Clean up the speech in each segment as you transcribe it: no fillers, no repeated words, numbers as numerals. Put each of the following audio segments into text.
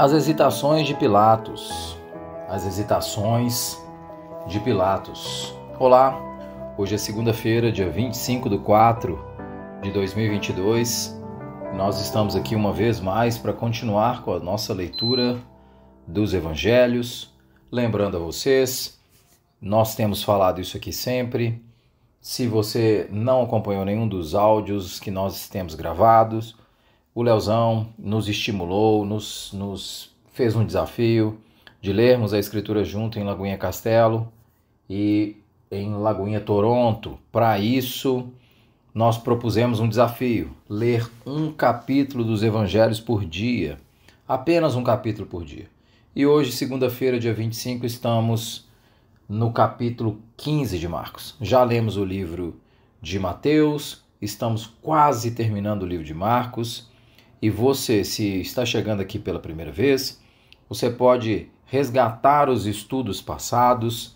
As hesitações de Pilatos. As hesitações de Pilatos. Olá, hoje é segunda-feira, dia 25/4/2022. Nós estamos aqui uma vez mais para continuar com a nossa leitura dos evangelhos. Lembrando a vocês, nós temos falado isso aqui sempre. Se você não acompanhou nenhum dos áudios que nós temos gravados, o Leozão nos estimulou, nos fez um desafio de lermos a Escritura junto em Lagoinha Castelo e em Lagoinha Toronto. Para isso, nós propusemos um desafio: ler um capítulo dos Evangelhos por dia, apenas um capítulo por dia. E hoje, segunda-feira, dia 25, estamos no capítulo 15 de Marcos. Já lemos o livro de Mateus, estamos quase terminando o livro de Marcos. E você, se está chegando aqui pela primeira vez, você pode resgatar os estudos passados.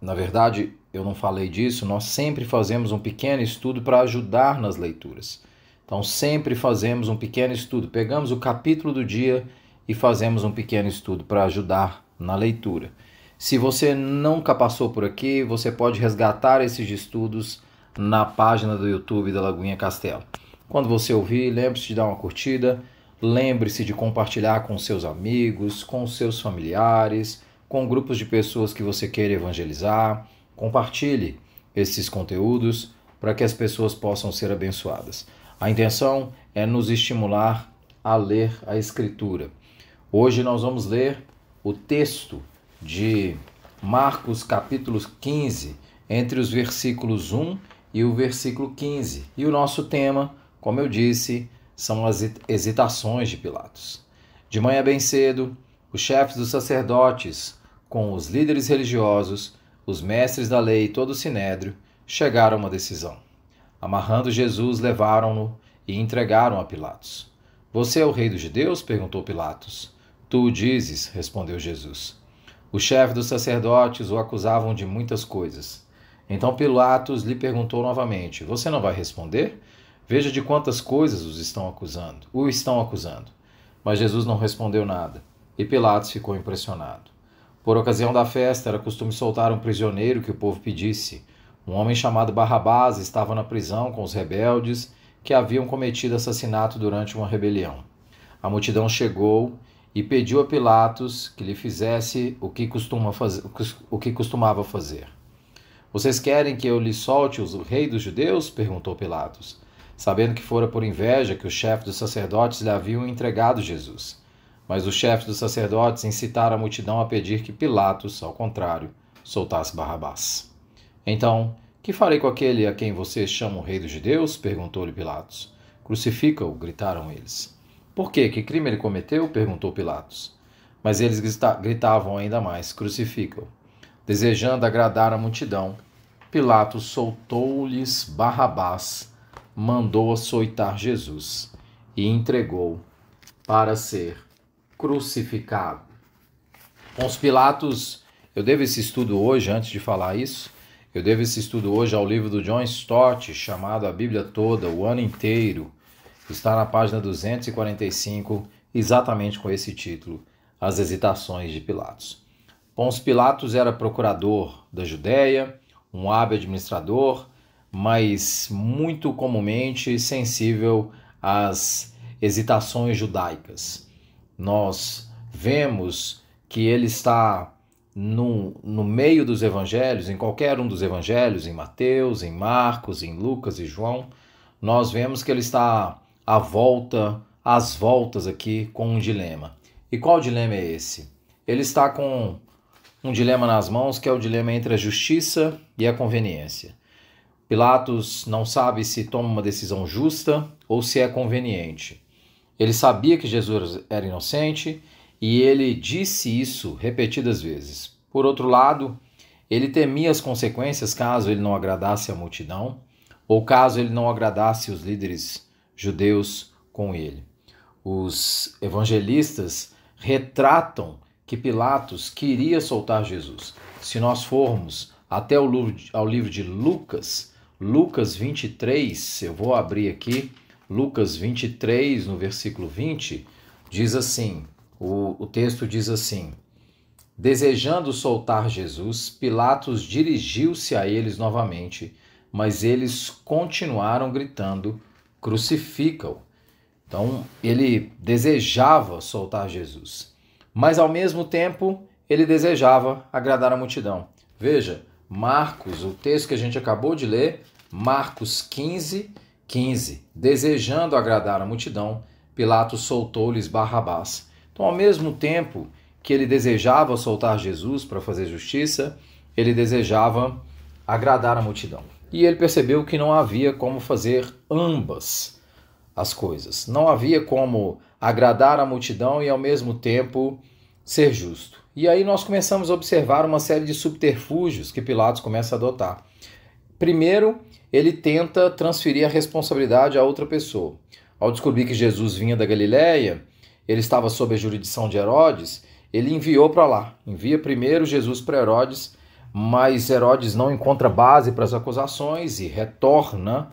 Na verdade, eu não falei disso, nós sempre fazemos um pequeno estudo para ajudar nas leituras. Então, sempre fazemos um pequeno estudo. Pegamos o capítulo do dia e fazemos um pequeno estudo para ajudar na leitura. Se você nunca passou por aqui, você pode resgatar esses estudos na página do YouTube da Lagoinha Castelo. Quando você ouvir, lembre-se de dar uma curtida, lembre-se de compartilhar com seus amigos, com seus familiares, com grupos de pessoas que você queira evangelizar. Compartilhe esses conteúdos para que as pessoas possam ser abençoadas. A intenção é nos estimular a ler a Escritura. Hoje nós vamos ler o texto de Marcos capítulo 15, entre os versículos 1 e o versículo 15. E o nosso tema, como eu disse, são as hesitações de Pilatos. De manhã bem cedo, os chefes dos sacerdotes, com os líderes religiosos, os mestres da lei e todo o sinédrio, chegaram a uma decisão. Amarrando Jesus, levaram-no e entregaram a Pilatos. "Você é o rei dos judeus?" perguntou Pilatos. "Tu o dizes", respondeu Jesus. Os chefes dos sacerdotes o acusavam de muitas coisas. Então Pilatos lhe perguntou novamente: "Você não vai responder? Veja de quantas coisas o estão acusando. Mas Jesus não respondeu nada, e Pilatos ficou impressionado. Por ocasião da festa, era costume soltar um prisioneiro que o povo pedisse. Um homem chamado Barrabás estava na prisão com os rebeldes que haviam cometido assassinato durante uma rebelião. A multidão chegou e pediu a Pilatos que lhe fizesse o que costumava fazer. "Vocês querem que eu lhe solte o rei dos judeus?" perguntou Pilatos, sabendo que fora por inveja que os chefes dos sacerdotes lhe haviam entregado Jesus. Mas os chefes dos sacerdotes incitaram a multidão a pedir que Pilatos, ao contrário, soltasse Barrabás. "Então, que farei com aquele a quem vocês chamam rei dos judeus?" perguntou-lhe Pilatos. "Crucifica-o", gritaram eles. "Por quê? Que crime ele cometeu?" perguntou Pilatos. Mas eles gritavam ainda mais: "Crucifica-o." Desejando agradar a multidão, Pilatos soltou-lhes Barrabás, mandou açoitar Jesus e entregou para ser crucificado. Pôncio Pilatos, eu devo esse estudo hoje, antes de falar isso, eu devo esse estudo hoje ao livro do John Stott, chamado A Bíblia Toda, o Ano Inteiro. Está na página 245, exatamente com esse título, As Hesitações de Pilatos. Pôncio Pilatos era procurador da Judéia, um hábil administrador, mas muito comumente sensível às hesitações judaicas. Nós vemos que ele está no meio dos evangelhos, em qualquer um dos evangelhos, em Mateus, em Marcos, em Lucas e João, nós vemos que ele está às voltas aqui com um dilema. E qual dilema é esse? Ele está com um dilema nas mãos, que é o dilema entre a justiça e a conveniência. Pilatos não sabe se toma uma decisão justa ou se é conveniente. Ele sabia que Jesus era inocente e ele disse isso repetidas vezes. Por outro lado, ele temia as consequências caso ele não agradasse a multidão ou caso ele não agradasse os líderes judeus com ele. Os evangelistas retratam que Pilatos queria soltar Jesus. Se nós formos até ao livro de Lucas 23, eu vou abrir aqui, Lucas 23, no versículo 20, diz assim: O texto diz assim: desejando soltar Jesus, Pilatos dirigiu-se a eles novamente, mas eles continuaram gritando: crucifica-o. Então, ele desejava soltar Jesus, mas ao mesmo tempo ele desejava agradar a multidão. Veja, Marcos, o texto que a gente acabou de ler, Marcos 15:15. Desejando agradar a multidão, Pilatos soltou-lhes Barrabás. Então, ao mesmo tempo que ele desejava soltar Jesus para fazer justiça, ele desejava agradar a multidão. E ele percebeu que não havia como fazer ambas as coisas. Não havia como agradar a multidão e ao mesmo tempo ser justo. E aí nós começamos a observar uma série de subterfúgios que Pilatos começa a adotar. Primeiro, ele tenta transferir a responsabilidade a outra pessoa. Ao descobrir que Jesus vinha da Galileia, ele estava sob a jurisdição de Herodes, ele enviou para lá. Envia primeiro Jesus para Herodes, mas Herodes não encontra base para as acusações e retorna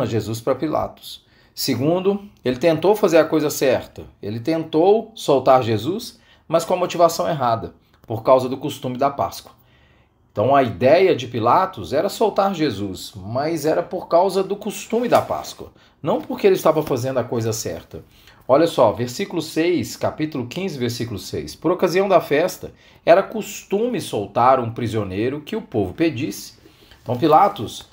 Jesus para Pilatos. Segundo, ele tentou fazer a coisa certa. Ele tentou soltar Jesus, mas com a motivação errada, por causa do costume da Páscoa. Então a ideia de Pilatos era soltar Jesus, mas era por causa do costume da Páscoa, não porque ele estava fazendo a coisa certa. Olha só, versículo 6, capítulo 15, versículo 6. Por ocasião da festa, era costume soltar um prisioneiro que o povo pedisse. Então Pilatos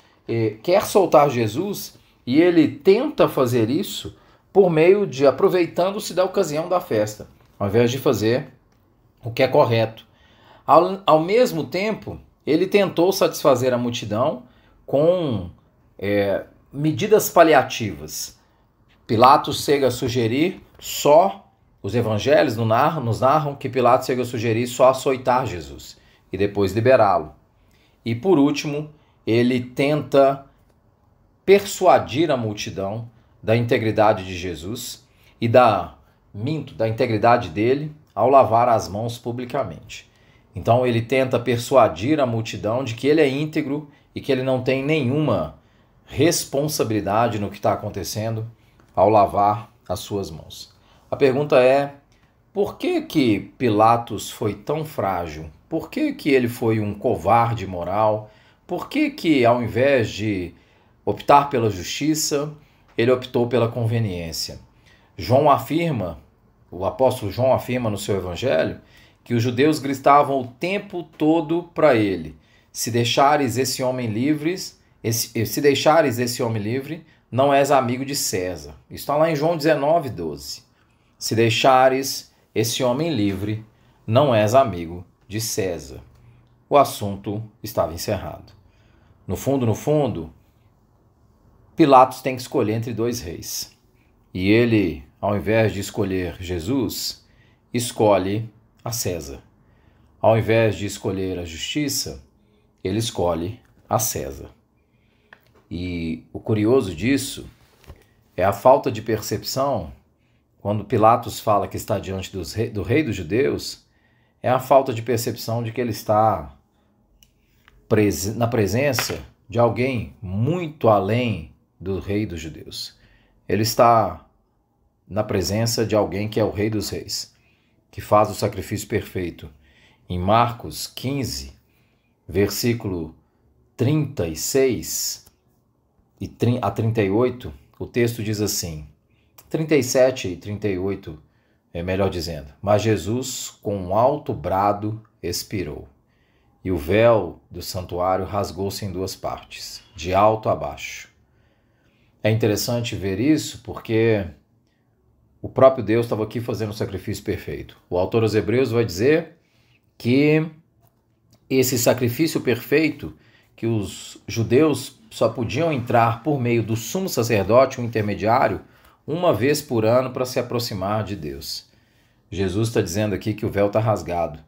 quer soltar Jesus e ele tenta fazer isso por meio de aproveitando-se da ocasião da festa, ao invés de fazer o que é correto. Ao mesmo tempo, ele tentou satisfazer a multidão com medidas paliativas. Pilatos chega a sugerir os evangelhos nos narram que Pilatos chega a sugerir só açoitar Jesus e depois liberá-lo. E por último, ele tenta persuadir a multidão da integridade de Jesus e da integridade dele ao lavar as mãos publicamente. Então ele tenta persuadir a multidão de que ele é íntegro e que ele não tem nenhuma responsabilidade no que está acontecendo ao lavar as suas mãos. A pergunta é: por que Pilatos foi tão frágil? Por que ele foi um covarde moral? Por que ao invés de optar pela justiça, ele optou pela conveniência? O apóstolo João afirma no seu evangelho que os judeus gritavam o tempo todo para ele: se deixares esse homem livre, não és amigo de César. Isso está lá em João 19:12. Se deixares esse homem livre, não és amigo de César. O assunto estava encerrado. No fundo, Pilatos tem que escolher entre dois reis. E ele, ao invés de escolher Jesus, escolhe a César. Ao invés de escolher a justiça, ele escolhe a César. E o curioso disso é a falta de percepção, quando Pilatos fala que está diante do rei dos judeus, é a falta de percepção de que ele está na presença de alguém muito além do rei dos judeus. Ele está na presença de alguém que é o rei dos reis, que faz o sacrifício perfeito. Em Marcos 15, versículo 36 a 38, o texto diz assim, 37 e 38, melhor dizendo: mas Jesus, com um alto brado, expirou, e o véu do santuário rasgou-se em duas partes, de alto a baixo. É interessante ver isso porque o próprio Deus estava aqui fazendo o sacrifício perfeito. O autor aos Hebreus vai dizer que esse sacrifício perfeito, que os judeus só podiam entrar por meio do sumo sacerdote, um intermediário, uma vez por ano para se aproximar de Deus. Jesus está dizendo aqui que o véu está rasgado.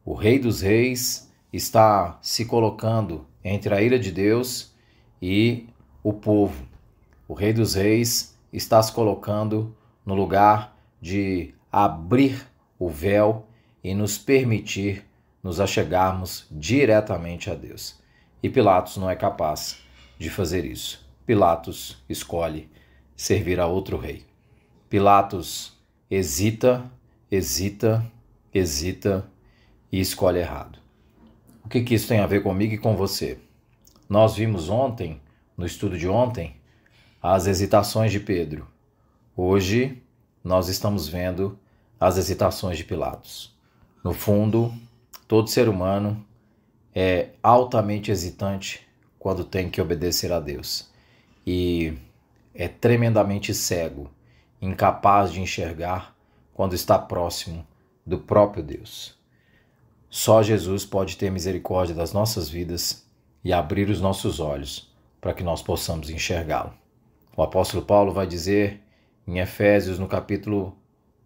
O Rei dos Reis está se colocando entre a ira de Deus e o povo. O Rei dos Reis está se colocando no lugar de abrir o véu e nos permitir nos achegarmos diretamente a Deus. E Pilatos não é capaz de fazer isso. Pilatos escolhe servir a outro rei. Pilatos hesita e escolhe errado. O que isso tem a ver comigo e com você? Nós vimos ontem, no estudo de ontem, as hesitações de Pedro. Hoje, nós estamos vendo as hesitações de Pilatos. No fundo, todo ser humano é altamente hesitante quando tem que obedecer a Deus. E é tremendamente cego, incapaz de enxergar quando está próximo do próprio Deus. Só Jesus pode ter misericórdia das nossas vidas e abrir os nossos olhos para que nós possamos enxergá-lo. O apóstolo Paulo vai dizer em Efésios, no capítulo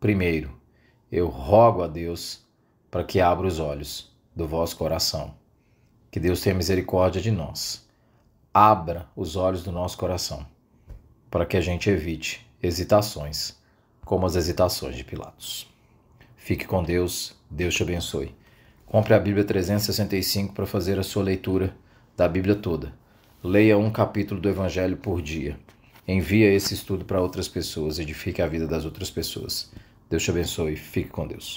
1, eu rogo a Deus para que abra os olhos do vosso coração. Que Deus tenha misericórdia de nós. Abra os olhos do nosso coração para que a gente evite hesitações, como as hesitações de Pilatos. Fique com Deus, Deus te abençoe. Compre a Bíblia 365 para fazer a sua leitura da Bíblia toda. Leia um capítulo do Evangelho por dia. Envie esse estudo para outras pessoas, edifique a vida das outras pessoas. Deus te abençoe, fique com Deus.